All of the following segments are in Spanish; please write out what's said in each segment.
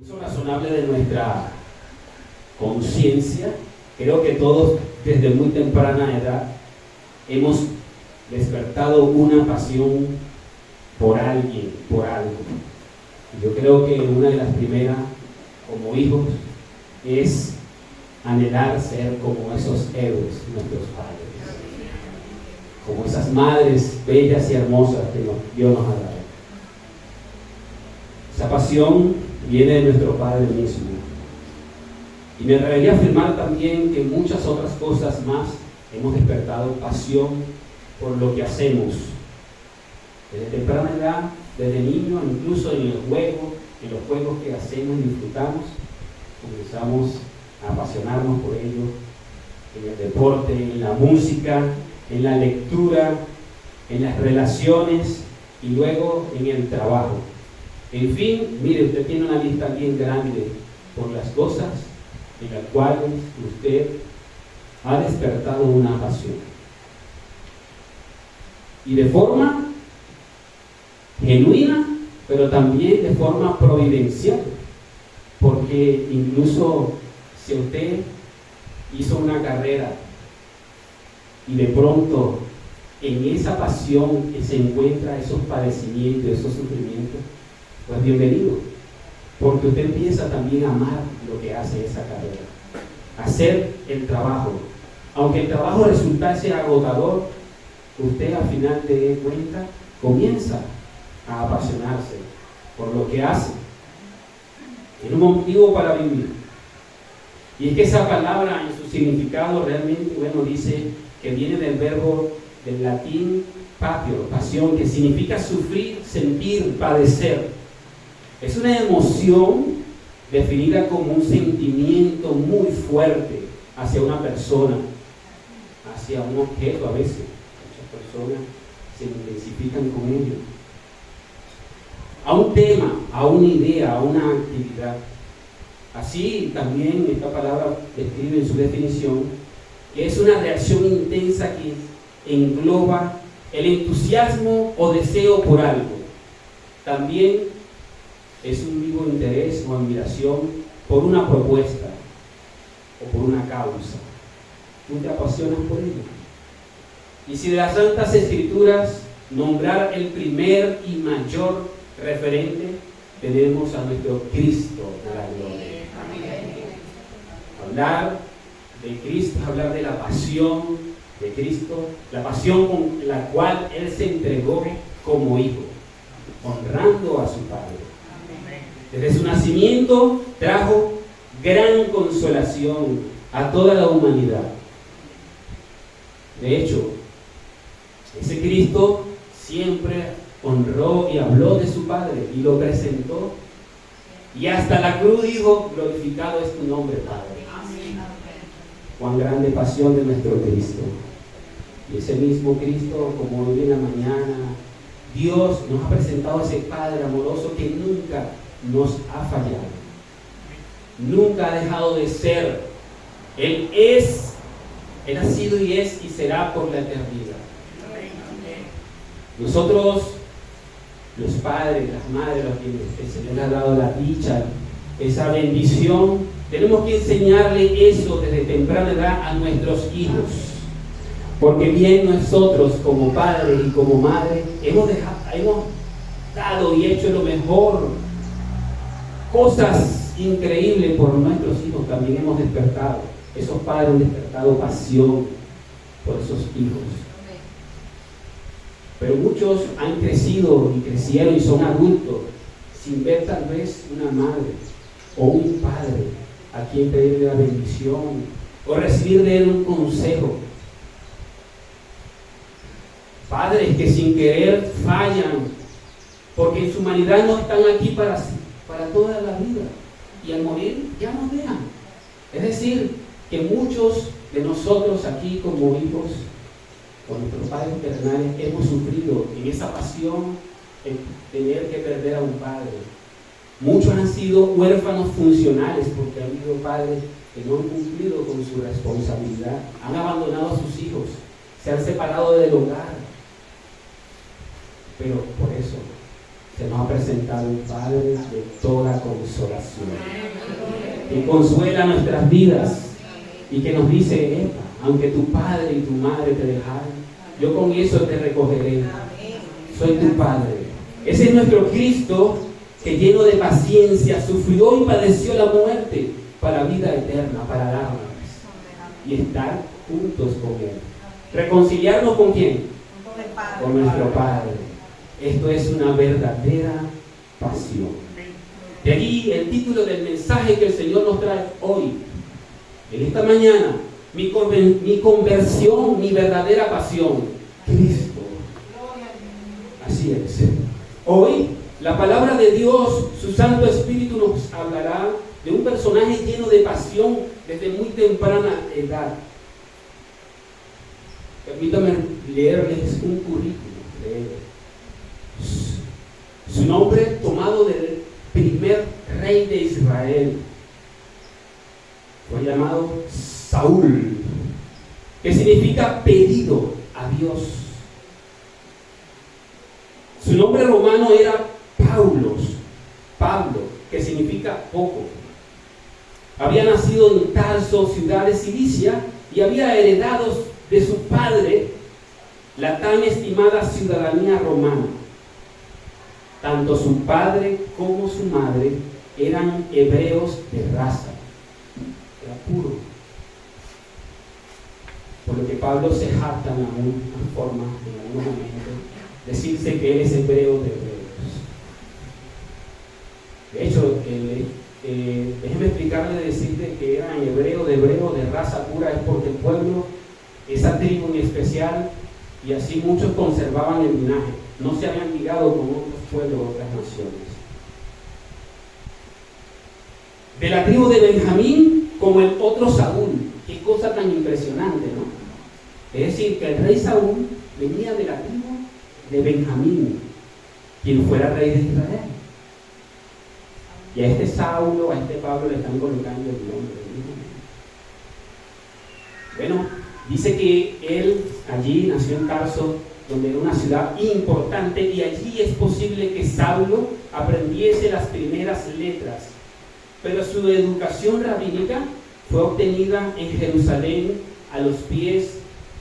Uso razonable de nuestra conciencia. Creo que todos desde muy temprana edad hemos despertado una pasión por alguien, por algo. Yo creo que una de las primeras, como hijos, es anhelar ser como esos héroes, nuestros padres, como esas madres bellas y hermosas que Dios nos ha dado. Esa pasión viene de nuestro Padre mismo. Y me atrevería a afirmar también que muchas otras cosas más hemos despertado pasión por lo que hacemos. Desde temprana edad, desde niño, incluso en los juegos que hacemos y disfrutamos, comenzamos a apasionarnos por ello, en el deporte, en la música, en la lectura, en las relaciones y luego en el trabajo. En fin, mire, usted tiene una lista bien grande por las cosas en las cuales usted ha despertado una pasión. Y de forma genuina, pero también de forma providencial. Porque incluso si usted hizo una carrera y de pronto en esa pasión se encuentra esos padecimientos, esos sufrimientos, pues bienvenido, porque usted empieza también a amar lo que hace esa carrera, hacer el trabajo. Aunque el trabajo resultase agotador, usted al final de cuentas comienza a apasionarse por lo que hace. Tiene un motivo para vivir. Y es que esa palabra en su significado realmente, dice que viene del verbo del latín patio, pasión, que significa sufrir, sentir, padecer. Es una emoción definida como un sentimiento muy fuerte hacia una persona, hacia un objeto a veces. Muchas personas se intensifican con ello. A un tema, a una idea, a una actividad. Así también esta palabra describe en su definición que es una reacción intensa que engloba el entusiasmo o deseo por algo. También es un vivo interés o admiración por una propuesta o por una causa. Tú te apasionas por ello. Y si de las Santas Escrituras nombrar el primer y mayor referente, tenemos a nuestro Cristo de la gloria. Hablar de Cristo es hablar de la pasión de Cristo, la pasión con la cual Él se entregó como hijo, honrando a su Padre. Desde su nacimiento trajo gran consolación a toda la humanidad. De hecho, ese Cristo siempre honró y habló de su Padre y lo presentó. Y hasta la cruz dijo: glorificado es tu nombre, Padre. Cuán grande pasión de nuestro Cristo. Y ese mismo Cristo, como hoy en la mañana, Dios nos ha presentado a ese Padre amoroso que nunca nos ha fallado, nunca ha dejado de ser. Él ha sido y es y será por la eternidad. Nosotros, los padres, las madres, a quienes el Señor le ha dado la dicha, esa bendición, tenemos que enseñarle eso desde temprana edad a nuestros hijos, porque bien nosotros como padres y como madres hemos dado y hecho lo mejor, cosas increíbles por nuestros hijos. También hemos despertado, esos padres han despertado pasión por esos hijos. Pero muchos han crecido y crecieron y son adultos sin ver tal vez una madre o un padre a quien pedirle la bendición o recibir de él un consejo. Padres que sin querer fallan porque en su humanidad no están aquí para toda la vida y al morir ya nos dejan. Es decir, que muchos de nosotros aquí como hijos con nuestros padres terrenales hemos sufrido en esa pasión en tener que perder a un padre. Muchos han sido huérfanos funcionales porque han habido padres que no han cumplido con su responsabilidad, han abandonado a sus hijos, se han separado del hogar. Pero por eso se nos ha presentado un Padre de toda consolación. que consuela nuestras vidas y que nos dice, Epa, aunque tu padre y tu madre te dejaren, yo con eso te recogeré. Soy tu Padre. Ese es nuestro Cristo que lleno de paciencia sufrió y padeció la muerte para vida eterna, para darnos y estar juntos con Él. ¿Reconciliarnos con quién? Con nuestro Padre. Esto es una verdadera pasión. De allí el título del mensaje que el Señor nos trae hoy, en esta mañana, mi conversión, mi verdadera pasión, Cristo. Así es. Hoy la palabra de Dios, su Santo Espíritu nos hablará de un personaje lleno de pasión desde muy temprana edad. Permítame leerles un currículum de él. Su nombre tomado del primer rey de Israel fue llamado Saúl, que significa pedido a Dios. Su nombre romano era Pablo, que significa poco. Había nacido en Tarso, ciudad de Cilicia, y había heredado de su padre la tan estimada ciudadanía romana. Tanto su padre como su madre eran hebreos de raza. Era puro. Por lo que Pablo se jacta en alguna forma, en algún momento, decirse que él es hebreo de hebreos. De hecho, déjeme explicarle, decirle que eran hebreos de raza pura, es porque el pueblo, esa tribu en especial, y así muchos conservaban el linaje, no se habían ligado con otros pueblos, otras naciones. De la tribu de Benjamín, como el otro Saúl. Qué cosa tan impresionante, ¿no? Es decir, que el rey Saúl venía de la tribu de Benjamín, quien fuera rey de Israel. Y a este Saulo, a este Pablo le están colocando el nombre. Bueno, dice que él allí nació en Tarso, donde era una ciudad importante, y allí es posible que Saulo aprendiese las primeras letras. Pero su educación rabínica fue obtenida en Jerusalén a los pies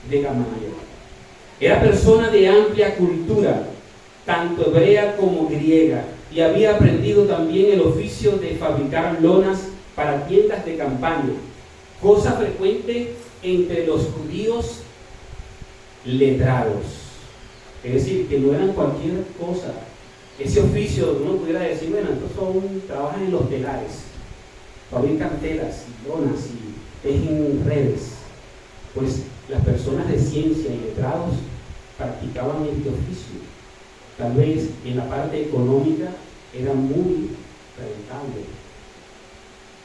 de Gamaliel. Era persona de amplia cultura, tanto hebrea como griega, y había aprendido también el oficio de fabricar lonas para tiendas de campaña, cosa frecuente entre los judíos letrados. Es decir, que no eran cualquier cosa. Ese oficio, uno pudiera decir, bueno, estos trabajan en los telares, fabrican telas y lonas y tejen redes. Pues las personas de ciencia y letrados practicaban este oficio. Tal vez en la parte económica era muy rentable.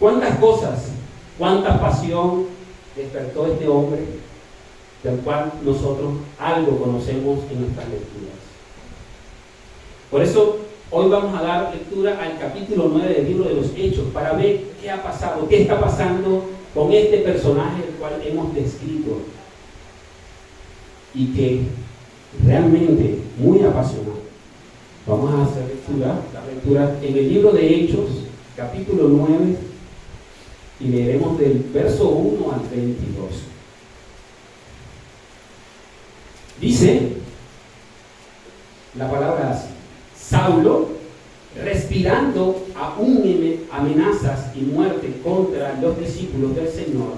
¿Cuántas cosas, cuánta pasión despertó este hombre, del cual nosotros algo conocemos en nuestras lecturas? Por eso hoy vamos a dar lectura al capítulo 9 del libro de los Hechos, para ver qué ha pasado, qué está pasando con este personaje el cual hemos descrito, y que realmente muy apasionante. Vamos a hacer la lectura en el libro de Hechos, capítulo 9, y leeremos del verso 1 al 22. Dice la palabra así: Saulo, respirando aún amenazas y muerte contra los discípulos del Señor,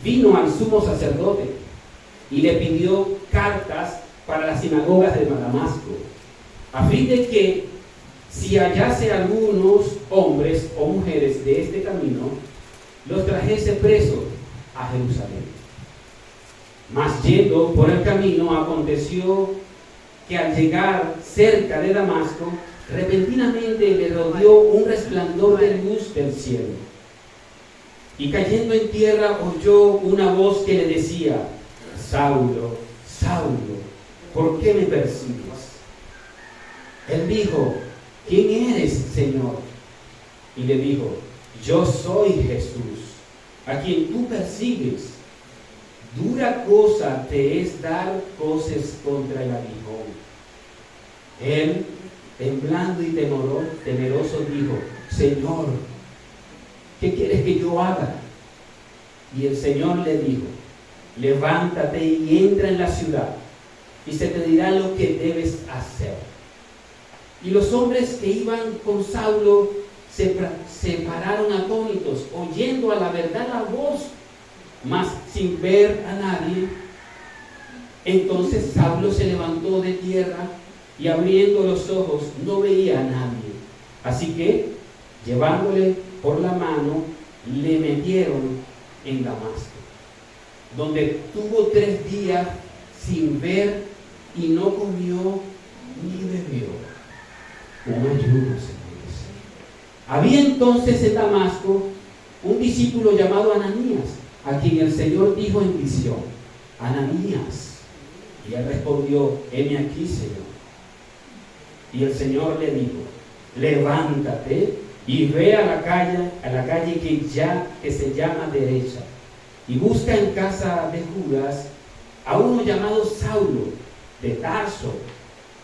vino al sumo sacerdote y le pidió cartas para las sinagogas de Damasco, a fin de que, si hallase algunos hombres o mujeres de este camino, los trajese presos a Jerusalén. Mas yendo por el camino, aconteció que al llegar cerca de Damasco, repentinamente le rodeó un resplandor de luz del cielo. Y cayendo en tierra, oyó una voz que le decía: Saulo, Saulo, ¿por qué me persigues? Él dijo: ¿quién eres, Señor? Y le dijo: yo soy Jesús, a quien tú persigues. Dura cosa te es dar coces contra el aguijón. Él, temblando y temeroso, dijo: Señor, ¿qué quieres que yo haga? Y el Señor le dijo, levántate y entra en la ciudad, y se te dirá lo que debes hacer. Y los hombres que iban con Saulo se pararon atónitos, oyendo a la verdad la voz, mas sin ver a nadie. Entonces Saulo se levantó de tierra y abriendo los ojos no veía a nadie. Así que, llevándole por la mano, le metieron en Damasco, donde tuvo 3 días sin ver y no comió ni bebió. Un ayuno, señores. Había entonces en Damasco un discípulo llamado Ananías, a quien el Señor dijo en visión, Ananías. Y él respondió, heme aquí, Señor. Y el Señor le dijo, levántate y ve a la calle que se llama Derecha, y busca en casa de Judas a uno llamado Saulo de Tarso,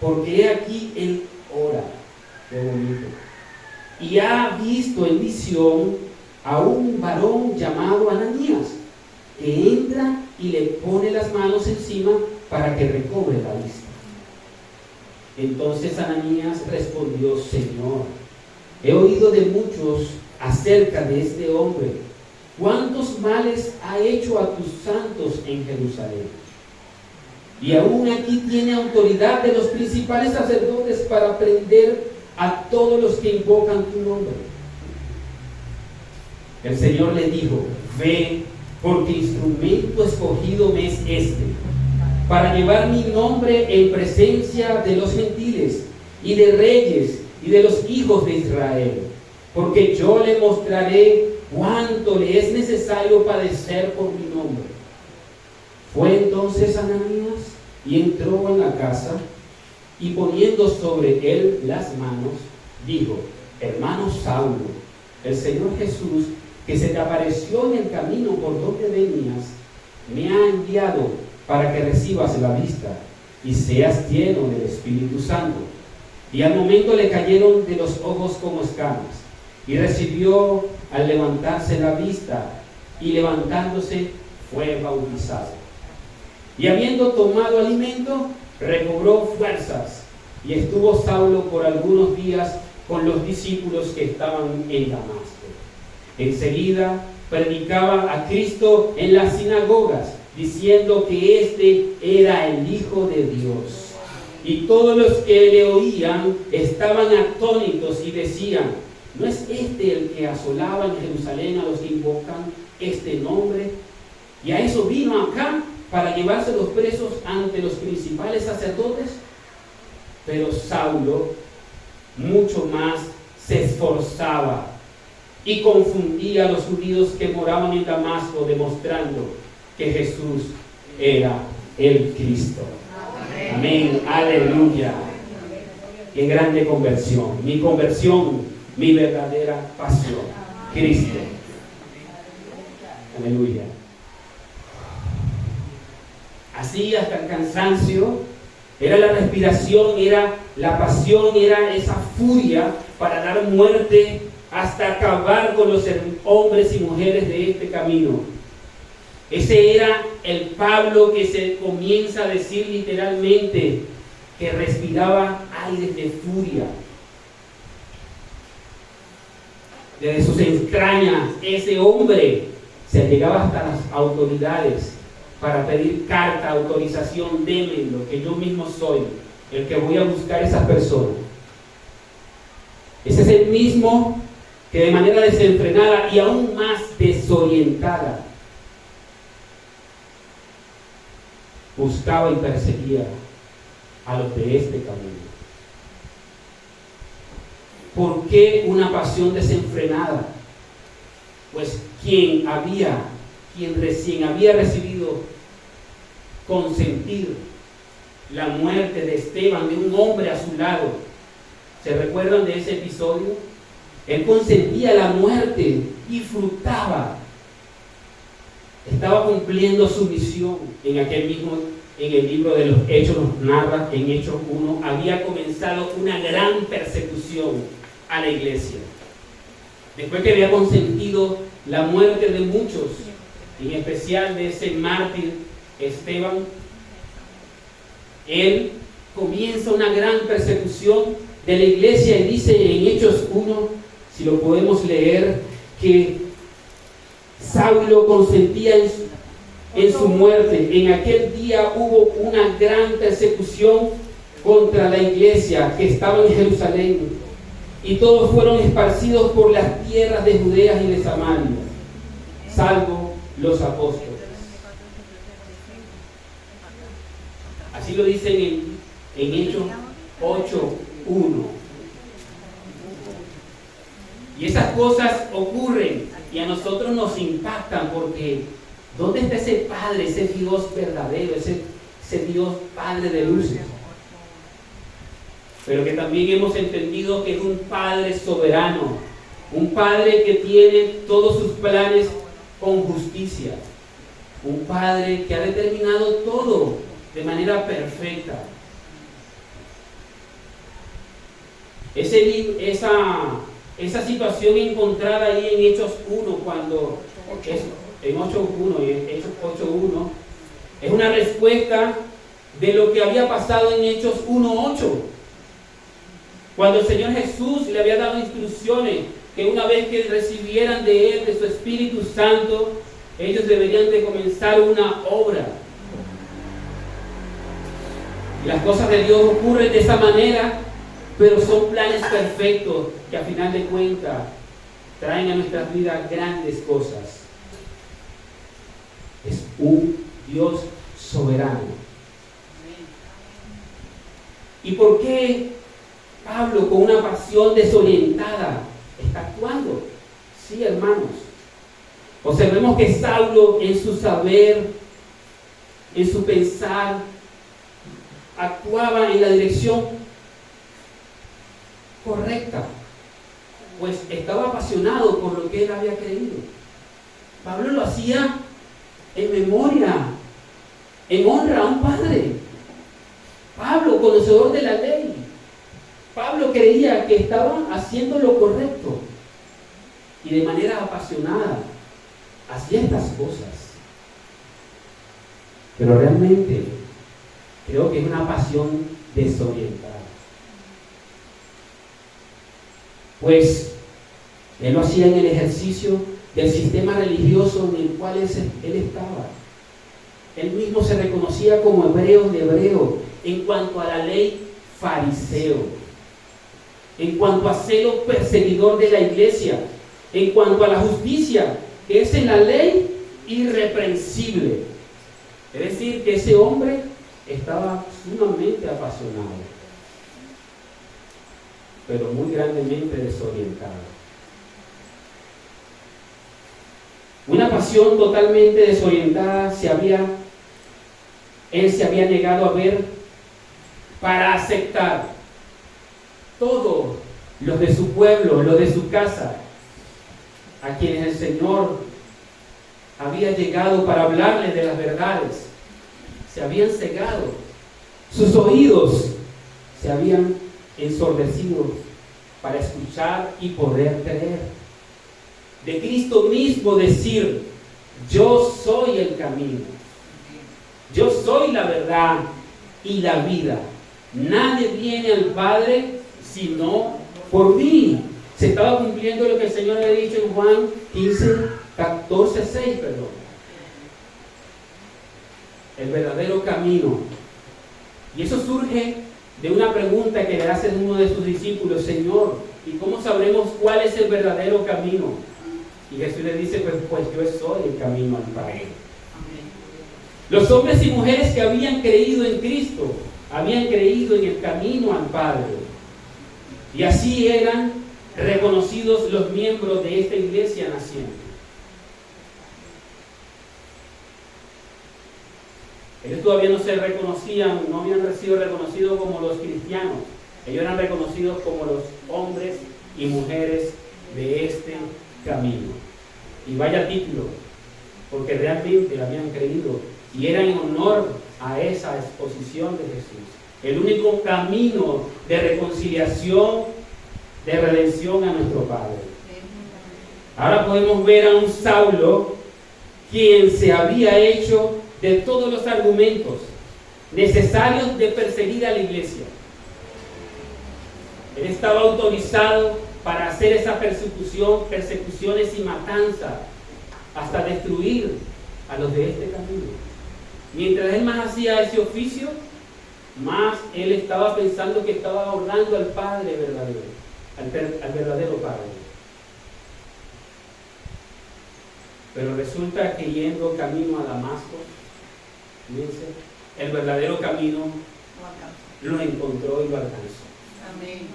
porque he aquí él ora. Qué bonito. Y ha visto en visión a un varón llamado Ananías, que entra y le pone las manos encima para que recobre la vista. Entonces Ananías respondió, Señor, he oído de muchos acerca de este hombre, cuántos males ha hecho a tus santos en Jerusalén. Y aún aquí tiene autoridad de los principales sacerdotes para prender a todos los que invocan tu nombre. El Señor le dijo, ve, porque instrumento escogido me es este, para llevar mi nombre en presencia de los gentiles y de reyes y de los hijos de Israel, porque yo le mostraré cuánto le es necesario padecer por mi nombre. Fue entonces Ananías y entró en la casa, y poniendo sobre él las manos, dijo, hermano Saulo, el Señor Jesús, que se te apareció en el camino por donde venías, me ha enviado para que recibas la vista y seas lleno del Espíritu Santo. Y al momento le cayeron de los ojos como escamas, y recibió al levantarse la vista, y levantándose fue bautizado. Y habiendo tomado alimento, recobró fuerzas, y estuvo Saulo por algunos días con los discípulos que estaban en Damasco. Enseguida predicaba a Cristo en las sinagogas, diciendo que éste era el Hijo de Dios. Y todos los que le oían estaban atónitos y decían, ¿no es este el que asolaba en Jerusalén a los que invocan este nombre? Y a eso vino acá, para llevarse los presos ante los principales sacerdotes. Pero Saulo mucho más se esforzaba y confundía a los judíos que moraban en Damasco, demostrando que Jesús era el Cristo. Amén. Aleluya. Qué grande conversión. Mi conversión, mi verdadera pasión. Cristo. Aleluya. Así hasta el cansancio, era la respiración, era la pasión, era esa furia para dar muerte hasta acabar con los hombres y mujeres de este camino. Ese era el Pablo que se comienza a decir literalmente que respiraba aires de furia. Desde sus entrañas, ese hombre se llegaba hasta las autoridades para pedir carta, autorización, démenlo, que yo mismo soy el que voy a buscar a esas personas. Ese es el mismo que de manera desenfrenada y aún más desorientada buscaba y perseguía a los de este camino. ¿Por qué una pasión desenfrenada? Pues quien recién había recibido consentir la muerte de Esteban, de un hombre a su lado. ¿Se recuerdan de ese episodio? Él consentía la muerte, disfrutaba. Estaba cumpliendo su misión. En el libro de los Hechos nos narra, en Hechos 1, había comenzado una gran persecución a la iglesia. después que había consentido la muerte de muchos, en especial de ese mártir Esteban, él comienza una gran persecución de la iglesia y dice en Hechos 1, si lo podemos leer, que Saulo consentía en su muerte. En aquel día hubo una gran persecución contra la iglesia que estaba en Jerusalén, y todos fueron esparcidos por las tierras de Judea y de Samaria, salvo los apóstoles. Así lo dicen en Hechos 8:1. Y esas cosas ocurren y a nosotros nos impactan, porque ¿dónde está ese Padre, ese Dios verdadero, ese Dios Padre de luces? Pero que también hemos entendido que es un Padre soberano, un Padre que tiene todos sus planes con justicia, un Padre que ha determinado todo de manera perfecta. Esa situación encontrada ahí en Hechos 1, cuando en Hechos 8:1, es una respuesta de lo que había pasado en Hechos 1:8, cuando el Señor Jesús le había dado instrucciones que una vez que recibieran de Él, de su Espíritu Santo, ellos deberían de comenzar una obra. Y las cosas de Dios ocurren de esa manera, pero son planes perfectos que a final de cuentas traen a nuestras vidas grandes cosas. Es un Dios soberano. ¿Y por qué Pablo, con una pasión desorientada, está actuando? Sí, hermanos. Observemos que Saulo, en su saber, en su pensar, actuaba en la dirección correcta, pues estaba apasionado por lo que él había creído. Pablo lo hacía en memoria, en honra a un padre. Pablo, conocedor de la ley, Pablo creía que estaba haciendo lo correcto y de manera apasionada hacía estas cosas. Pero realmente creo que es una pasión desorientada. Pues él lo hacía en el ejercicio del sistema religioso en el cual él estaba. Él mismo se reconocía como hebreo de hebreo, en cuanto a la ley, fariseo, en cuanto a celo, perseguidor de la iglesia, en cuanto a la justicia, que es en la ley, irreprensible. Es decir, que ese hombre estaba sumamente apasionado, pero muy grandemente desorientado. Una pasión totalmente desorientada él se había negado a ver para aceptar todos los de su pueblo, los de su casa, a quienes el Señor había llegado para hablarles de las verdades. Se habían cegado, sus oídos se habían ensordecido para escuchar y poder creer. De Cristo mismo decir: yo soy el camino, yo soy la verdad y la vida. Nadie viene al Padre sino por mí. Se estaba cumpliendo lo que el Señor le ha dicho en Juan 14:6, perdón. El verdadero camino. Y eso surge de una pregunta que le hace uno de sus discípulos: Señor, ¿y cómo sabremos cuál es el verdadero camino? Y Jesús le dice: pues yo soy el camino al Padre. Los hombres y mujeres que habían creído en Cristo, habían creído en el camino al Padre. Y así eran reconocidos los miembros de esta iglesia naciente. Ellos todavía no se reconocían, no habían sido reconocidos como los cristianos. Ellos eran reconocidos como los hombres y mujeres de este camino. Y vaya título, porque realmente habían creído y era en honor a esa exposición de Jesús. El único camino de reconciliación, de redención a nuestro Padre. Ahora podemos ver a un Saulo quien se había hecho de todos los argumentos necesarios de perseguir a la iglesia. Él estaba autorizado para hacer esa persecuciones y matanza, hasta destruir a los de este camino. Mientras él más hacía ese oficio, más él estaba pensando que estaba honrando al Padre verdadero, al verdadero Padre. Pero resulta que yendo camino a Damasco, fíjense, el verdadero camino lo encontró y lo alcanzó. Amén.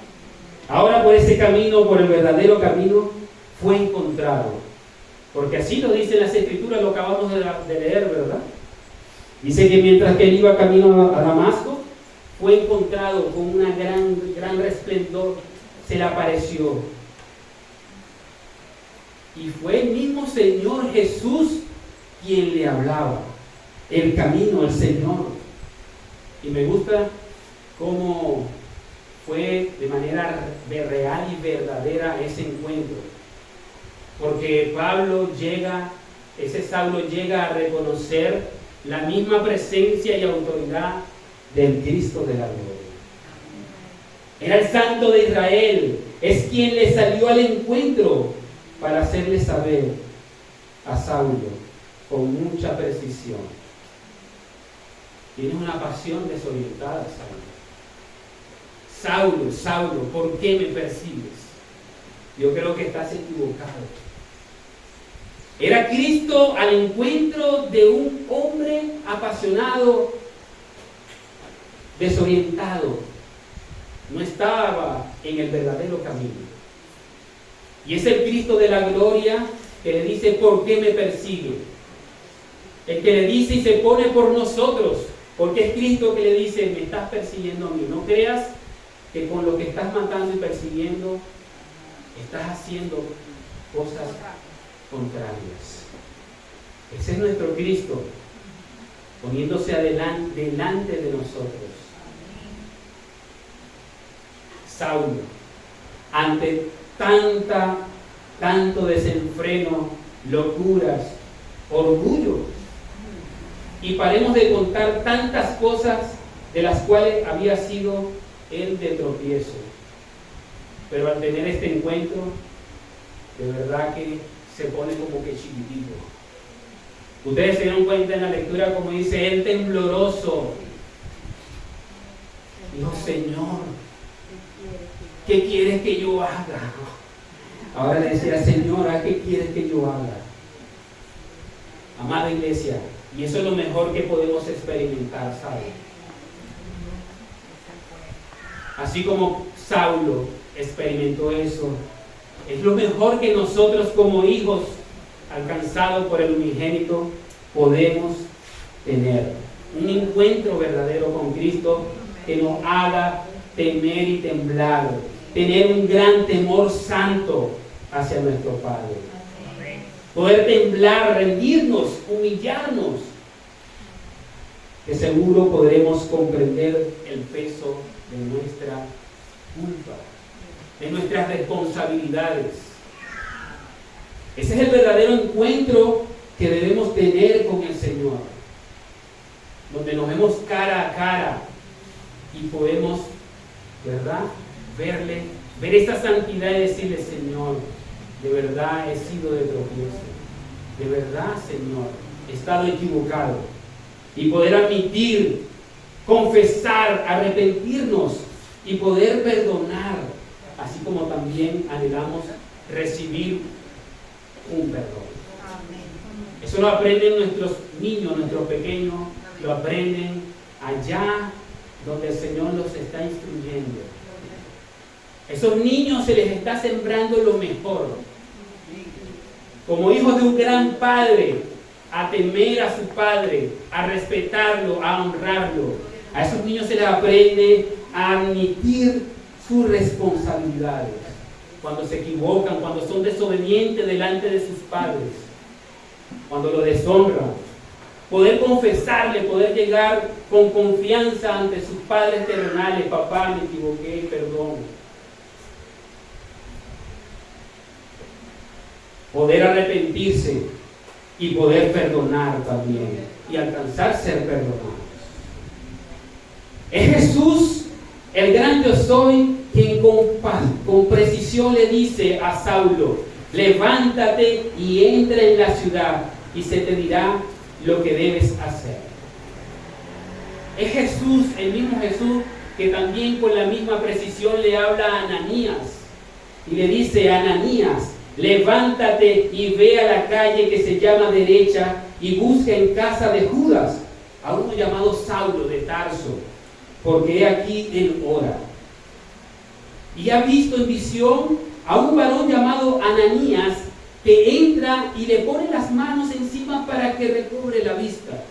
Ahora por ese camino, por el verdadero camino, fue encontrado. Porque así lo dicen las Escrituras, lo acabamos de leer, ¿verdad? Dice que mientras que él iba camino a Damasco, fue encontrado con una gran resplendor, se le apareció. Y fue el mismo Señor Jesús quien le hablaba. El camino, el Señor. Y me gusta cómo fue de manera real y verdadera ese encuentro. Porque ese Saulo llega a reconocer la misma presencia y autoridad del Cristo de la gloria. Era el Santo de Israel, es quien le salió al encuentro para hacerle saber a Saulo con mucha precisión: tienes una pasión desorientada, Saulo. Saulo, ¿por qué me persigues? Yo creo que estás equivocado. Era Cristo al encuentro de un hombre apasionado, desorientado. No estaba en el verdadero camino. Y es el Cristo de la gloria que le dice: ¿por qué me persigue? El que le dice y se pone por nosotros, porque es Cristo que le dice: me estás persiguiendo a mí. No creas que con lo que estás matando y persiguiendo estás haciendo cosas contrarias. Ese es nuestro Cristo, poniéndose delante de nosotros. Saulo, ante tanto desenfreno, locuras, orgullo, y paremos de contar tantas cosas de las cuales había sido él de tropiezo. Pero al tener este encuentro, de verdad que se pone como que chiquitito. Ustedes se dieron cuenta en la lectura como dice él, tembloroso. Dijo: Señor, ¿qué quieres que yo haga? Ahora le decía: Señor, ¿qué quieres que yo haga? Amada iglesia, y eso es lo mejor que podemos experimentar, ¿sabe? Así como Saulo experimentó eso, es lo mejor que nosotros como hijos alcanzados por el unigénito podemos tener. Un encuentro verdadero con Cristo que nos haga temer y temblar, tener un gran temor santo hacia nuestro Padre. Poder temblar, rendirnos, humillarnos, que seguro podremos comprender el peso de nuestra culpa, de nuestras responsabilidades. Ese es el verdadero encuentro que debemos tener con el Señor, donde nos vemos cara a cara y podemos, ¿verdad?, ver esa santidad y decirle: Señor, de verdad he sido de tropiezo, de verdad, Señor, he estado equivocado, y poder admitir, confesar, arrepentirnos y poder perdonar, así como también anhelamos recibir un perdón. Eso lo aprenden nuestros niños, nuestros pequeños, lo aprenden allá donde el Señor los está instruyendo. Esos niños se les está sembrando lo mejor. Como hijos de un gran padre, a temer a su padre, a respetarlo, a honrarlo. A esos niños se les aprende a admitir sus responsabilidades. Cuando se equivocan, cuando son desobedientes delante de sus padres, cuando lo deshonran. Poder confesarle, poder llegar con confianza ante sus padres terrenales: papá, me equivoqué, perdón. poder arrepentirse y poder perdonar también y alcanzar ser perdonados. Es Jesús, el gran yo soy, quien con precisión le dice a Saulo: levántate y entra en la ciudad y se te dirá lo que debes hacer. Es Jesús, el mismo Jesús, que también con la misma precisión le habla a Ananías y le dice: Ananías, levántate y ve a la calle que se llama derecha y busca en casa de Judas a uno llamado Saulo de Tarso, porque he aquí él ora. Y ha visto en visión a un varón llamado Ananías que entra y le pone las manos encima para que recobre la vista.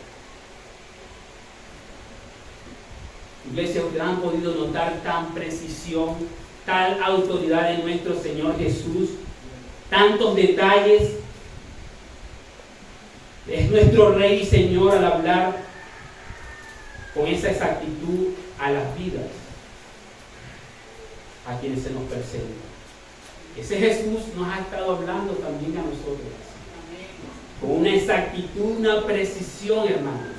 Iglesia, ¿ustedes han podido notar tan precisión, tal autoridad en nuestro Señor Jesús? Tantos detalles. Es nuestro Rey y Señor al hablar con esa exactitud a las vidas a quienes se nos presentan. Ese Jesús nos ha estado hablando también a nosotros, con una exactitud, una precisión, hermanos,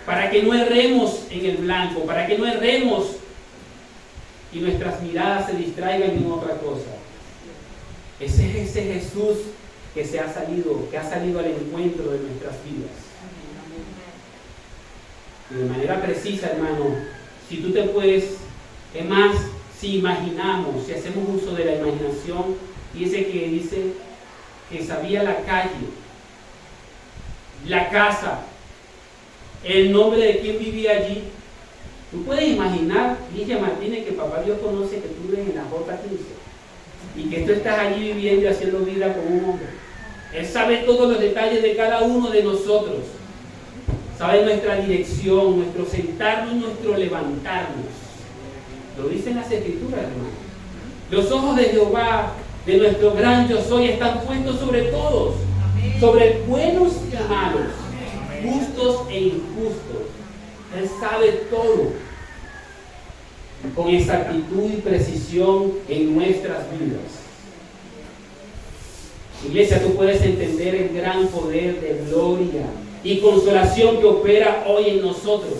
para que no erremos en el blanco, para que no erremos y nuestras miradas se distraigan en otra cosa. Ese es ese Jesús que ha salido al encuentro de nuestras vidas. Y de manera precisa, hermano, si tú te puedes, es más, si imaginamos, si hacemos uso de la imaginación, dice que sabía la calle, la casa, el nombre de quien vivía allí. Tú puedes imaginar, Ligia Martínez, que papá Dios conoce que tú vives en la J15 y que tú estás allí viviendo y haciendo vida con un hombre. Él sabe todos los detalles de cada uno de nosotros. Sabe nuestra dirección, nuestro sentarnos, nuestro levantarnos. Lo dicen las Escrituras, hermano. Los ojos de Jehová, de nuestro gran yo soy, están puestos sobre todos, sobre buenos y malos, justos e injustos. Él sabe todo, con exactitud y precisión en nuestras vidas. Iglesia, tú puedes entender el gran poder de gloria y consolación que opera hoy en nosotros.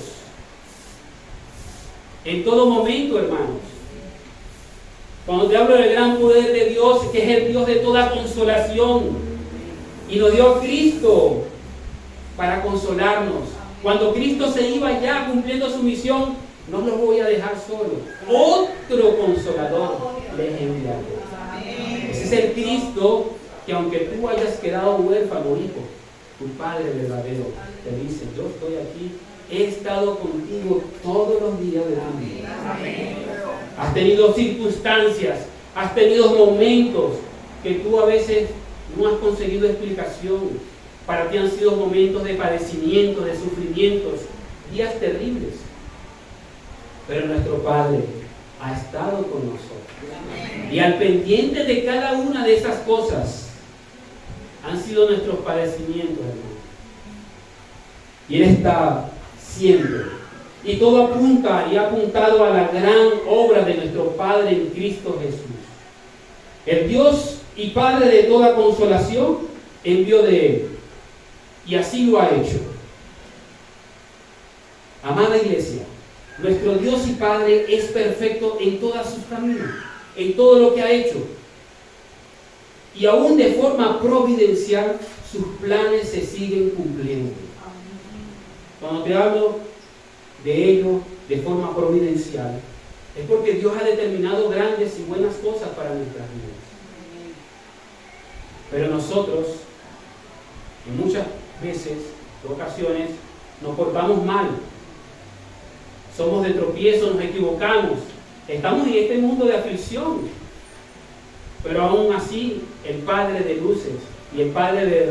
En todo momento, hermanos. Cuando te hablo del gran poder de Dios, que es el Dios de toda consolación, y nos dio a Cristo para consolarnos. Cuando Cristo se iba ya cumpliendo su misión, no los voy a dejar solos. Otro consolador les enviaré. Ese es el Cristo que, aunque tú hayas quedado huérfano, hijo, tu Padre verdadero te dice: yo estoy aquí, he estado contigo todos los días de tu vida. Has tenido circunstancias, has tenido momentos que tú a veces no has conseguido explicación. Para ti han sido momentos de padecimiento, de sufrimientos, días terribles. Pero nuestro Padre ha estado con nosotros. Y al pendiente de cada una de esas cosas han sido nuestros padecimientos, hermano. Y Él está siempre. Y todo apunta y ha apuntado a la gran obra de nuestro Padre en Cristo Jesús. El Dios y Padre de toda consolación envió de Él. Y así lo ha hecho. Amada iglesia, nuestro Dios y Padre es perfecto en todos sus caminos, en todo lo que ha hecho. Y aún de forma providencial, sus planes se siguen cumpliendo. Cuando te hablo de ello de forma providencial, es porque Dios ha determinado grandes y buenas cosas para nuestras vidas. Pero nosotros, en muchas veces, en ocasiones, nos portamos mal. Somos de tropiezo, nos equivocamos. Estamos en este mundo de aflicción. Pero aún así, el Padre de luces y el Padre de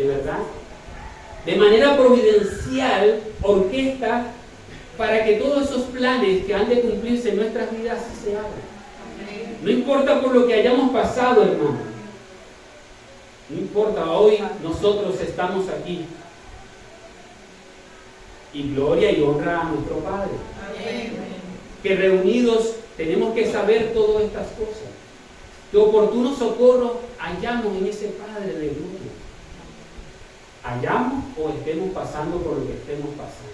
verdad, de manera providencial, orquesta para que todos esos planes que han de cumplirse en nuestras vidas se hagan. No importa por lo que hayamos pasado, hermano. No importa, hoy nosotros estamos aquí. Y gloria y honra a nuestro Padre. Que reunidos tenemos que saber todas estas cosas. Que oportuno socorro hallamos en ese Padre. hayamos o estemos pasando por lo que estemos pasando.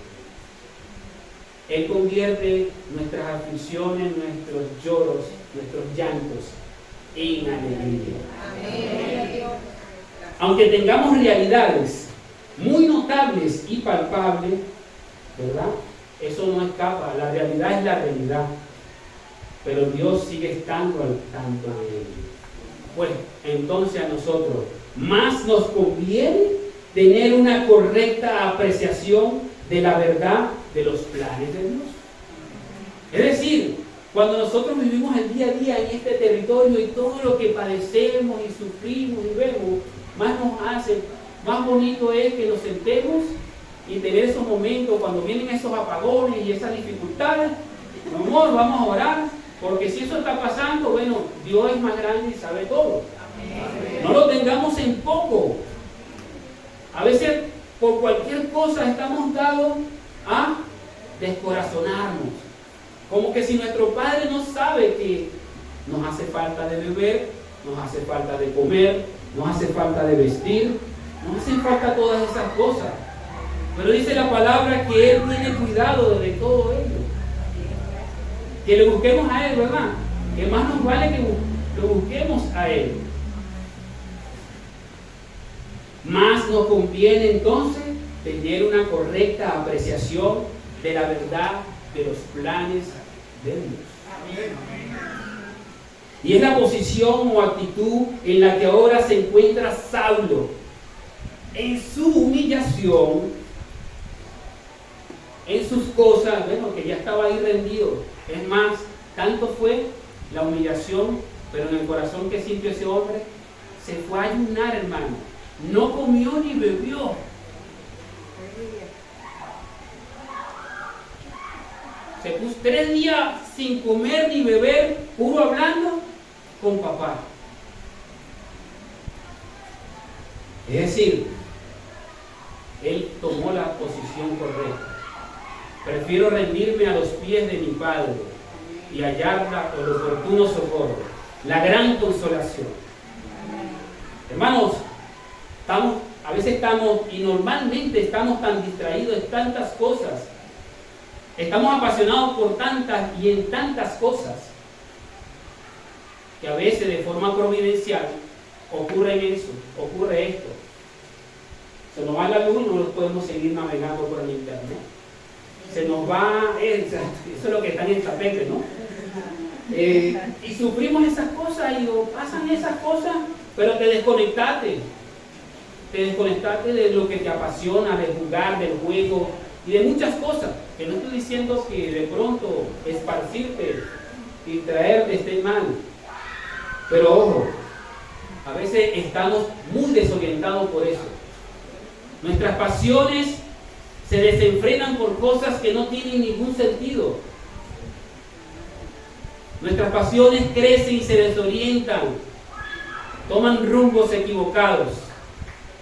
Él convierte nuestras aflicciones, nuestros lloros, nuestros llantos en alegría. Amén. Aunque tengamos realidades muy notables y palpables, ¿verdad? Eso no escapa, la realidad es la realidad. Pero Dios sigue estando al tanto de él. Pues entonces a nosotros más nos conviene tener una correcta apreciación de la verdad de los planes de Dios. Es decir, cuando nosotros vivimos el día a día en este territorio y todo lo que padecemos y sufrimos y vemos, más bonito es que nos sentemos y tener esos momentos cuando vienen esos apagones y esas dificultades. Mi amor, vamos a orar, porque si eso está pasando, bueno, Dios es más grande y sabe todo. Amén. No lo tengamos en poco. A veces por cualquier cosa estamos dados a descorazonarnos. Como que si nuestro Padre no sabe que nos hace falta de beber, nos hace falta de comer, nos hace falta de vestir, nos hacen falta todas esas cosas. Pero dice la palabra que Él tiene cuidado de todo ello. Que le busquemos a Él, ¿verdad? Que más nos vale que lo busquemos a Él. Más nos conviene entonces tener una correcta apreciación de la verdad de los planes de Dios. Y es la posición o actitud en la que ahora se encuentra Saulo en su humillación, en sus cosas, bueno, que ya estaba ahí rendido. Es más, tanto fue la humillación, pero en el corazón que sintió ese hombre, se fue a ayunar, hermano. No comió ni bebió. Se puso 3 días sin comer ni beber, puro hablando con papá. Es decir, él tomó la posición correcta. Prefiero rendirme a los pies de mi Padre y hallar el oportuno socorro, la gran consolación. Hermanos, a veces estamos, y normalmente estamos tan distraídos en tantas cosas, estamos apasionados por tantas y en tantas cosas, que a veces de forma providencial ocurre esto. Se nos va la luz y no podemos seguir navegando por el internet. Se nos va, eso es lo que está en el tapete, ¿no? Y sufrimos esas cosas y pasan esas cosas, pero te desconectaste de lo que te apasiona, de jugar, del juego y de muchas cosas. Que no estoy diciendo que de pronto esparcirte y traerte esté mal, pero ojo, a veces estamos muy desorientados por eso. Nuestras pasiones se desenfrenan por cosas que no tienen ningún sentido. Nuestras pasiones crecen y se desorientan, toman rumbos equivocados,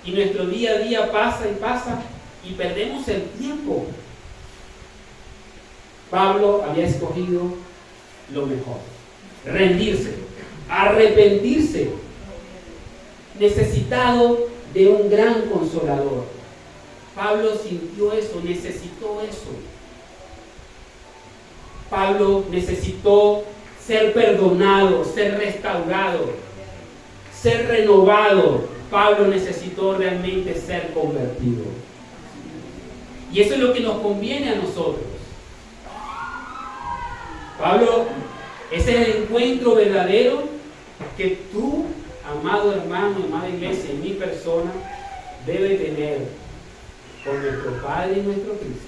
y nuestro día a día pasa y perdemos el tiempo. Pablo había escogido lo mejor: rendirse, arrepentirse, necesitado de un gran consolador. Pablo sintió eso, necesitó eso. Pablo necesitó ser perdonado, ser restaurado, ser renovado. Pablo necesitó realmente ser convertido. Y eso es lo que nos conviene a nosotros. Pablo, ese es el encuentro verdadero que tú, amado hermano, amada iglesia, en mi persona, debe tener con nuestro Padre y nuestro Cristo.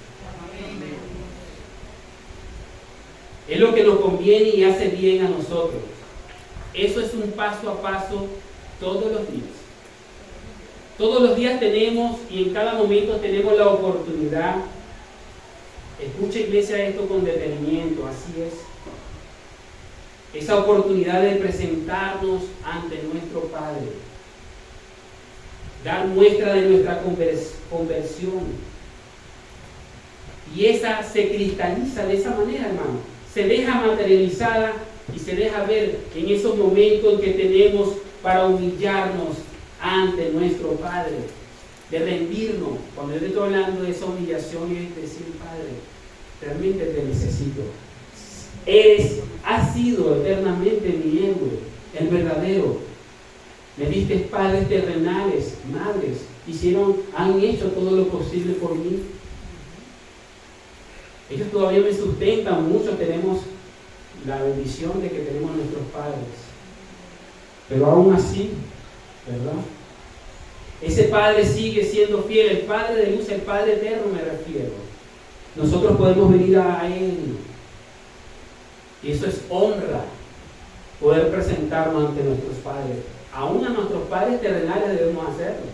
Es lo que nos conviene y hace bien a nosotros. Eso es un paso a paso todos los días. Todos los días tenemos, y en cada momento tenemos la oportunidad. Escucha, iglesia, esto con detenimiento, así es. Esa oportunidad de presentarnos ante nuestro Padre, dar muestra de nuestra conversión, y esa se cristaliza de esa manera, hermano, se deja materializada y se deja ver en esos momentos que tenemos para humillarnos ante nuestro Padre. de rendirnos. Cuando yo te estoy hablando de esa humillación, es decir, Padre, realmente te necesito. Has sido eternamente mi héroe, el verdadero. Me diste padres terrenales, madres, han hecho todo lo posible por mí. Ellos todavía me sustentan, muchos tenemos la bendición de que tenemos a nuestros padres. Pero aún así, ¿verdad? Ese Padre sigue siendo fiel, el Padre de luz, el Padre eterno me refiero. Nosotros podemos venir a Él. Y eso es honra, poder presentarnos ante nuestros padres. Aún a nuestros padres terrenales debemos hacerlo.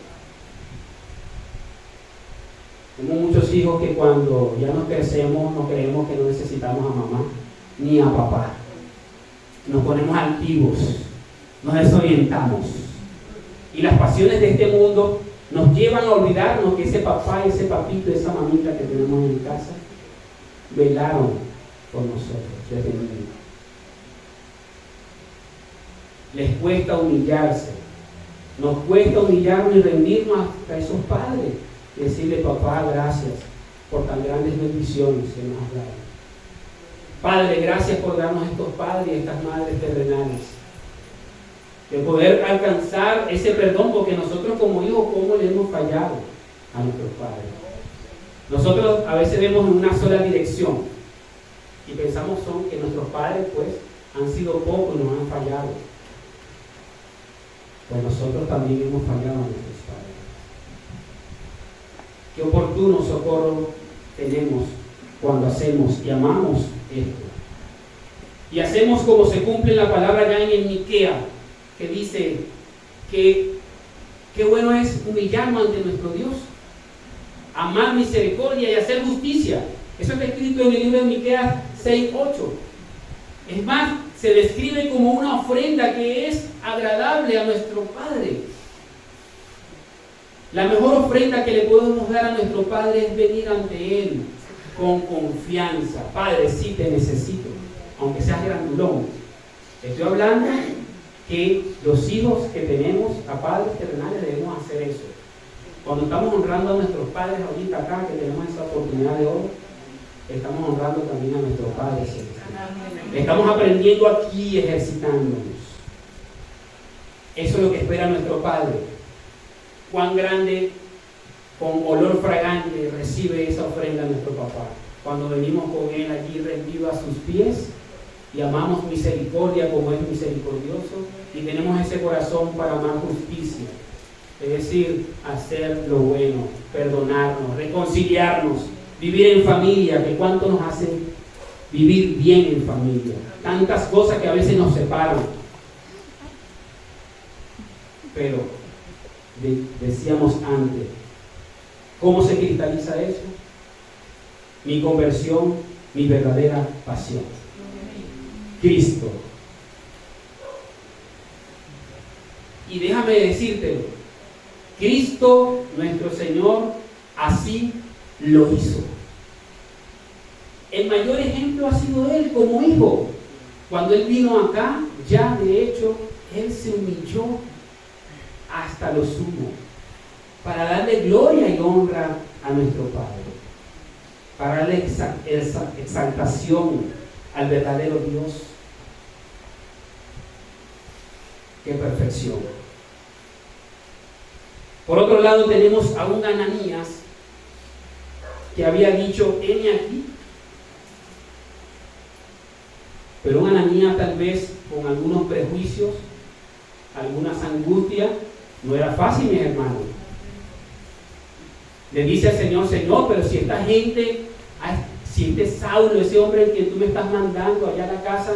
Tenemos muchos hijos que cuando ya nos crecemos no creemos que no necesitamos a mamá ni a papá. Nos ponemos altivos, nos desorientamos. Y las pasiones de este mundo nos llevan a olvidarnos que ese papá, ese papito, esa mamita que tenemos en casa, velaron por nosotros desde niños. Les cuesta humillarse. Nos cuesta humillarnos y rendirnos a esos padres. Y decirle, papá, gracias por tan grandes bendiciones que nos has dado. Padre, gracias por darnos estos padres y estas madres terrenales. De poder alcanzar ese perdón, porque nosotros como hijos, ¿cómo le hemos fallado a nuestros padres? Nosotros a veces vemos en una sola dirección y pensamos que nuestros padres pues han sido pocos y nos han fallado. Pues nosotros también hemos fallado a nuestros padres. Qué oportuno socorro tenemos cuando hacemos y amamos esto. Y hacemos como se cumple la palabra ya en el Miquea, que dice que qué bueno es humillarnos ante nuestro Dios, amar misericordia y hacer justicia. Eso está escrito en el libro de Miqueas 6:8. Es más, se describe como una ofrenda que es agradable a nuestro Padre. La mejor ofrenda que le podemos dar a nuestro Padre es venir ante Él con confianza. Padre, sí te necesito, aunque seas grandulón. Estoy hablando que los hijos que tenemos a padres terrenales debemos hacer eso. Cuando estamos honrando a nuestros padres ahorita acá, que tenemos esa oportunidad de hoy, estamos honrando también a nuestros padres. Estamos aprendiendo aquí, ejercitándonos. Eso es lo que espera nuestro Padre. Cuán grande, con olor fragante, recibe esa ofrenda nuestro papá. Cuando venimos con Él allí rendido a sus pies y amamos misericordia como es misericordioso y tenemos ese corazón para amar justicia. Es decir, hacer lo bueno, perdonarnos, reconciliarnos, vivir en familia, que cuánto nos hace vivir bien en familia. Tantas cosas que a veces nos separan. Pero, decíamos antes, ¿cómo se cristaliza eso? Mi conversión, mi verdadera pasión. Cristo. Y déjame decírtelo, Cristo, nuestro Señor, así lo hizo. El mayor ejemplo ha sido Él como hijo. Cuando Él vino acá, ya de hecho, Él se humilló hasta lo sumo, para darle gloria y honra a nuestro Padre, para darle exaltación al verdadero Dios. ¡Qué perfección! Por otro lado tenemos a un Ananías que había dicho, heme aquí. Pero un Ananías tal vez con algunos prejuicios, algunas angustias. No era fácil, mis hermanos. Le dice al Señor, Señor, pero si esta gente, si este Saulo, ese hombre que tú me estás mandando allá a la casa,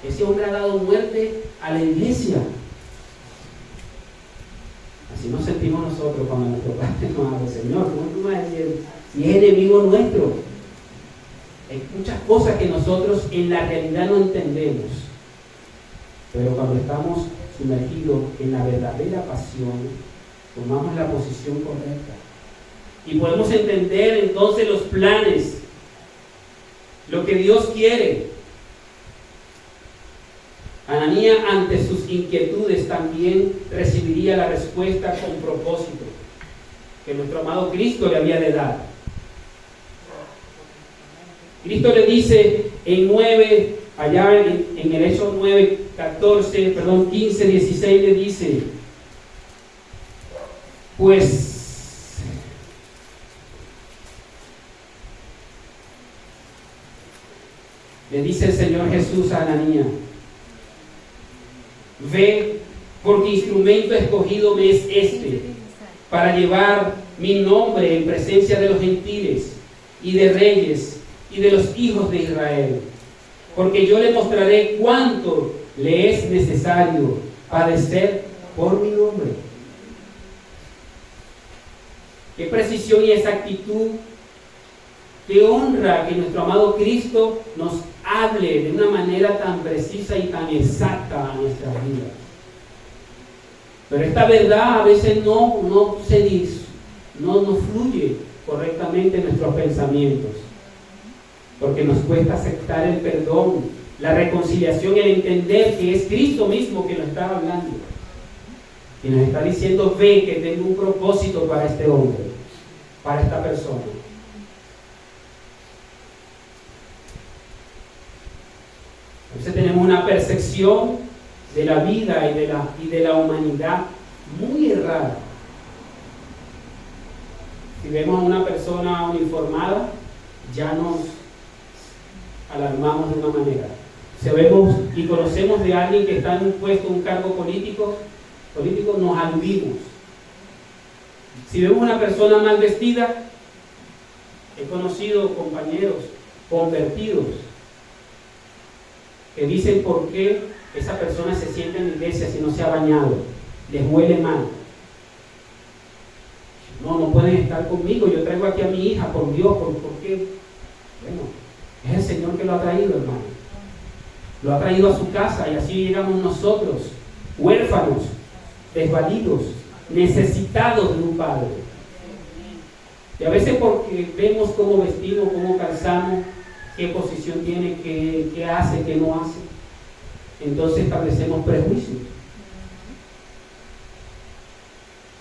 ese hombre ha dado muerte a la iglesia. Así nos sentimos nosotros cuando nuestro Padre nos habla, Señor, ¿cómo tú vas a decir? Si es enemigo nuestro. Hay muchas cosas que nosotros en la realidad no entendemos. Pero cuando estamos sumergidos en la verdadera pasión, tomamos la posición correcta. Y podemos entender entonces los planes, lo que Dios quiere. Ananías, ante sus inquietudes, también recibiría la respuesta con propósito. que nuestro amado Cristo le había de dar. Cristo le dice en 9, allá en el Hechos 9, 15, 16, le dice, pues le dice el Señor Jesús a Ananías, ve, porque instrumento escogido me es este, para llevar mi nombre en presencia de los gentiles y de reyes y de los hijos de Israel, porque yo le mostraré cuánto le es necesario padecer por mi nombre. Qué precisión y exactitud, qué honra que nuestro amado Cristo nos hable de una manera tan precisa y tan exacta a nuestras vidas. Pero esta verdad a veces no fluye correctamente en nuestros pensamientos, porque nos cuesta aceptar el perdón, la reconciliación, el entender que es Cristo mismo que nos está hablando y nos está diciendo, ve que tengo un propósito para este hombre, para esta persona. Entonces tenemos una percepción de la vida y de la humanidad muy errada. Si vemos a una persona uniformada, ya nos alarmamos de una manera. Si vemos y conocemos de alguien que está en un puesto, un cargo político, nos aludimos. Si vemos una persona mal vestida, he conocido compañeros convertidos que dicen por qué esa persona se sienta en la iglesia si no se ha bañado, les huele mal. No pueden estar conmigo, yo traigo aquí a mi hija, por Dios, ¿por qué? Bueno, es el Señor que lo ha traído, hermano. Lo ha traído a su casa y así llegamos nosotros, huérfanos, desvalidos, necesitados de un Padre. Y a veces porque vemos cómo vestimos, cómo calzamos, qué posición tiene, qué hace, qué no hace, entonces establecemos prejuicios.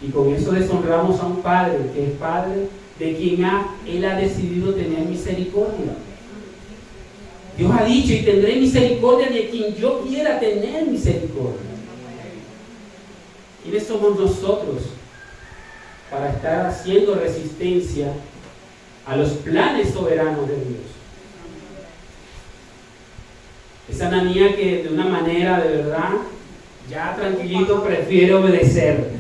Y con eso deshonramos a un Padre, que es Padre de quien Él ha decidido tener misericordia. Dios ha dicho, y tendré misericordia de quien yo quiera tener misericordia. ¿Quiénes somos nosotros para estar haciendo resistencia a los planes soberanos de Dios? Esa Ananías que de una manera de verdad, ya tranquilito, prefiere obedecer.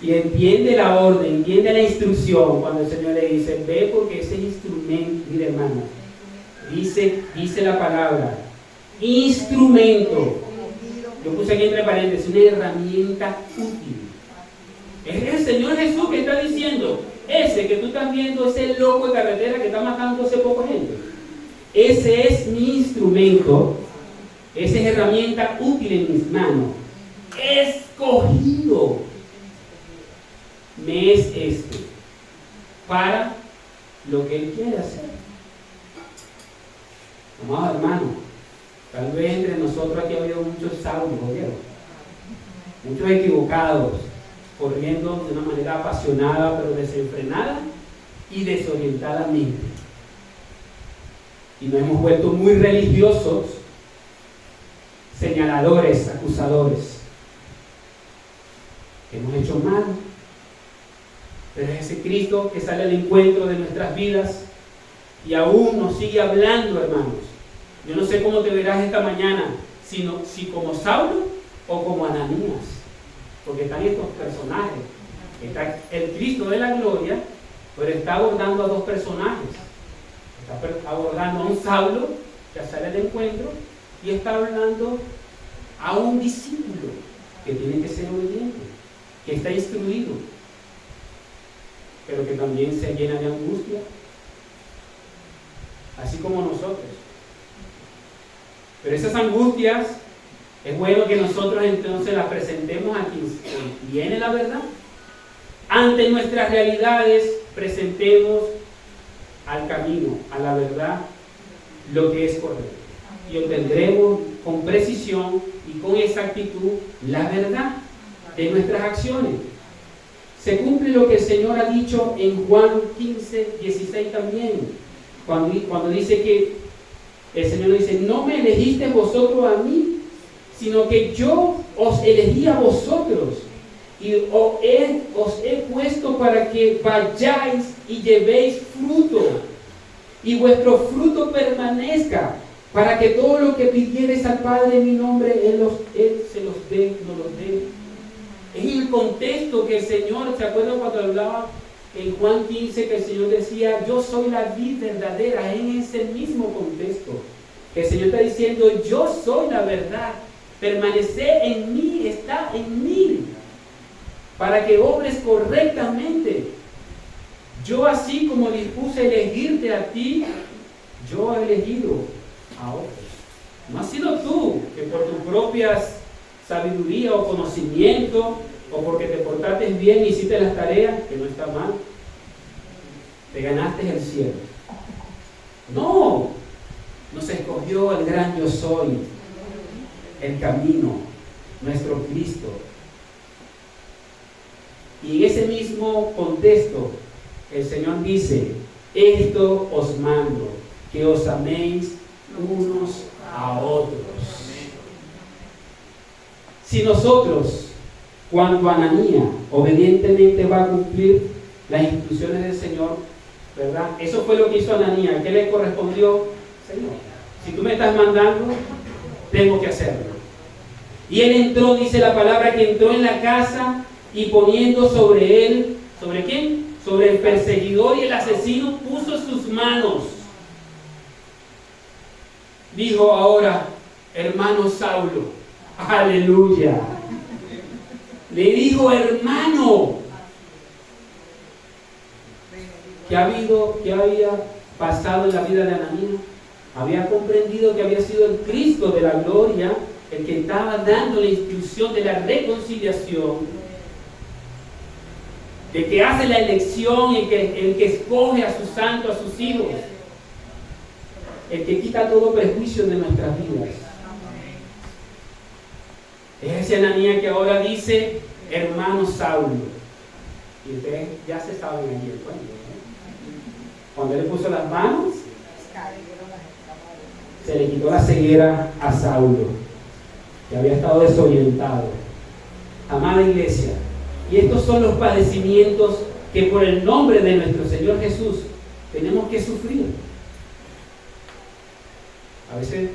Y entiende la orden, entiende la instrucción cuando el Señor le dice, ve porque ese instrumento, mire hermano, dice la palabra, instrumento. Yo puse aquí entre paréntesis, una herramienta útil. Es el Señor Jesús que está diciendo, ese que tú estás viendo, ese loco de carretera que está matando a ese poco gente. Ese es mi instrumento, esa es herramienta útil en mis manos. Escogido me es este para lo que Él quiere hacer. Amados hermanos, tal vez entre nosotros aquí ha habido muchos Saulos, muchos equivocados, corriendo de una manera apasionada pero desenfrenada y desorientadamente. Y nos hemos vuelto muy religiosos, señaladores, acusadores. Hemos hecho mal, pero es ese Cristo que sale al encuentro de nuestras vidas y aún nos sigue hablando, hermanos. Yo no sé cómo te verás esta mañana, si como Saulo o como Ananías, porque están estos personajes. Está el Cristo de la gloria, pero está abordando a dos personajes. Está abordando a un Saulo que sale al encuentro y está hablando a un discípulo que tiene que ser obediente, que está instruido, pero que también se llena de angustia, así como nosotros. Pero esas angustias es bueno que nosotros entonces las presentemos a quien viene la verdad. Ante nuestras realidades presentemos al camino, a la verdad, lo que es correcto. Y obtendremos con precisión y con exactitud la verdad de nuestras acciones. Se cumple lo que el Señor ha dicho en Juan 15, 16 también, cuando dice que el Señor dice: no me elegiste vosotros a mí, sino que yo os elegí a vosotros y os he puesto para que vayáis y llevéis fruto y vuestro fruto permanezca, para que todo lo que pidiereis al Padre en mi nombre, Él se los dé, nos los dé. Es el contexto que el Señor, ¿se acuerdan cuando hablaba en Juan 15 que el Señor decía: yo soy la vid verdadera? En ese mismo contexto que el Señor está diciendo: yo soy la verdad, permaneced en mí, está en mí, para que obres correctamente. Yo, así como dispuse elegirte a ti, yo he elegido a otros. No has sido tú que por tu propia sabiduría o conocimiento, o porque te portaste bien y hiciste las tareas, que no está mal, te ganaste el cielo. No, nos escogió el gran yo soy, el camino, nuestro Cristo. Y en ese mismo contexto, el Señor dice: esto os mando, que os améis unos a otros. Si nosotros, cuando Ananías obedientemente va a cumplir las instrucciones del Señor, ¿verdad? Eso fue lo que hizo Ananías. ¿Qué le correspondió? Señor, si tú me estás mandando, tengo que hacerlo. Y él entró, dice la palabra, que entró en la casa y poniendo sobre él, ¿sobre quién? Sobre el perseguidor y el asesino, puso sus manos. Dijo: ahora, hermano Saulo, aleluya. Le dijo: hermano. ¿Qué había pasado en la vida de Ananías? Había comprendido que había sido el Cristo de la gloria el que estaba dando la instrucción de la reconciliación, de que hace la elección, el que escoge a sus santos, a sus hijos, el que quita todo prejuicio de nuestras vidas. Es ese Ananías que ahora dice: hermano Saulo. Y ustedes ya se saben allí el cuento, ¿eh? Cuando él puso las manos, se le quitó la ceguera a Saulo, que había estado desorientado. Amada iglesia, y estos son los padecimientos que por el nombre de nuestro Señor Jesús tenemos que sufrir. A veces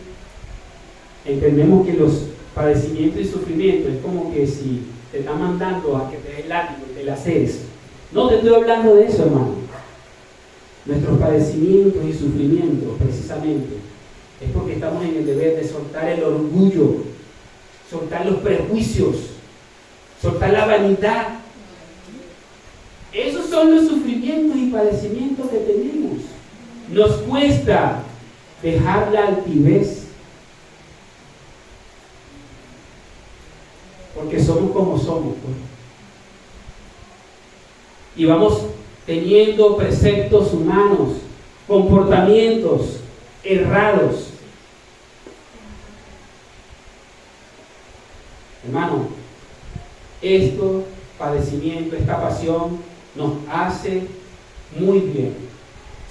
entendemos que los padecimientos y sufrimientos es como que si te está mandando a que te des látigo y te la haces. No te estoy hablando de eso, hermano. Nuestros padecimientos y sufrimientos, precisamente, es porque estamos en el deber de soltar el orgullo, soltar los prejuicios, soltar la vanidad. Esos son los sufrimientos y padecimientos que tenemos. Nos cuesta dejar la altivez, porque somos como somos, pues. Y vamos teniendo preceptos humanos, comportamientos errados. Hermano, esto padecimiento, esta pasión nos hace muy bien.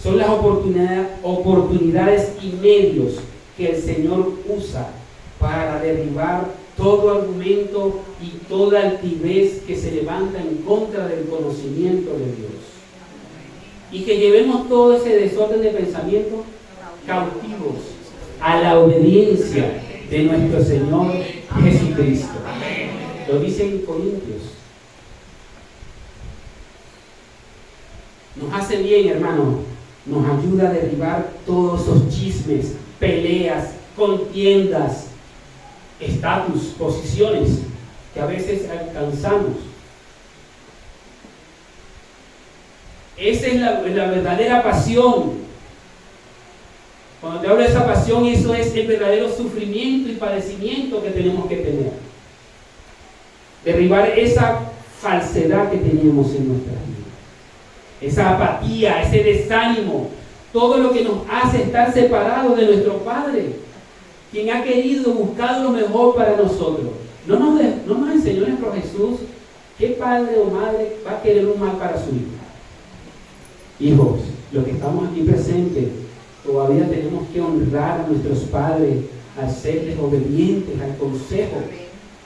Son las oportunidades y medios que el Señor usa para derribar todo argumento y toda altivez que se levanta en contra del conocimiento de Dios. Y que llevemos todo ese desorden de pensamiento cautivos a la obediencia de nuestro Señor Jesucristo. Lo dice en Corintios. Nos hace bien, hermano. Nos ayuda a derribar todos esos chismes, peleas, contiendas, estatus, posiciones que a veces alcanzamos. Esa es la verdadera pasión. Cuando te hablo de esa pasión, eso es el verdadero sufrimiento y padecimiento que tenemos que tener. Derribar esa falsedad que teníamos en nuestra vida. Esa apatía, ese desánimo, todo lo que nos hace estar separados de nuestro Padre, quien ha querido buscar lo mejor para nosotros. ¿No nos enseñó nuestro Jesús ¿Qué padre o madre va a querer un mal para su hijo? Hijos, los que estamos aquí presentes, todavía tenemos que honrar a nuestros padres, al serles obedientes al consejo.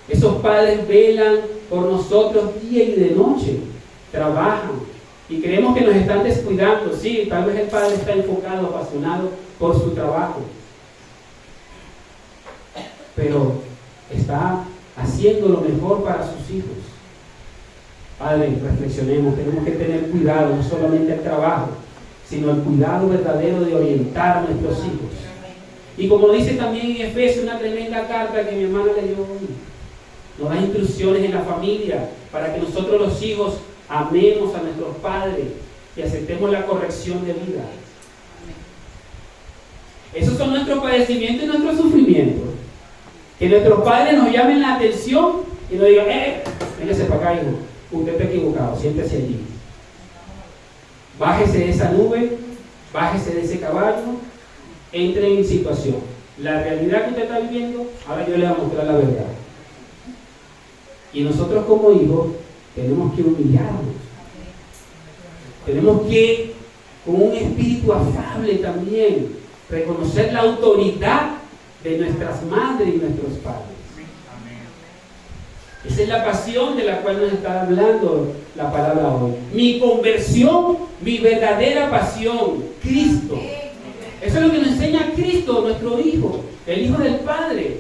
Esos padres velan por nosotros día y de noche, trabajan y creemos que nos están descuidando. Sí, tal vez el padre está enfocado, apasionado por su trabajo, pero está haciendo lo mejor para sus hijos. Padre, reflexionemos, tenemos que tener cuidado, no solamente el trabajo, sino el cuidado verdadero de orientar a nuestros hijos. Y como dice también en Efesios, una tremenda carta que mi hermana leyó hoy, nos da instrucciones en la familia para que nosotros los hijos amemos a nuestros padres y aceptemos la corrección de vida. Esos son nuestros padecimientos y nuestros sufrimientos. Que nuestros padres nos llamen la atención y nos digan, véngase para acá, hijo, usted está equivocado, siéntese allí. Bájese de esa nube, bájese de ese caballo, entre en situación. La realidad que usted está viviendo, ahora yo le voy a mostrar la verdad. Y nosotros como hijos tenemos que humillarnos. Tenemos que, con un espíritu afable también, reconocer la autoridad de nuestras madres y nuestros padres. Esa es la pasión de la cual nos está hablando la palabra hoy. Mi conversión, mi verdadera pasión, Cristo. Eso es lo que nos enseña Cristo, nuestro Hijo, el Hijo del Padre.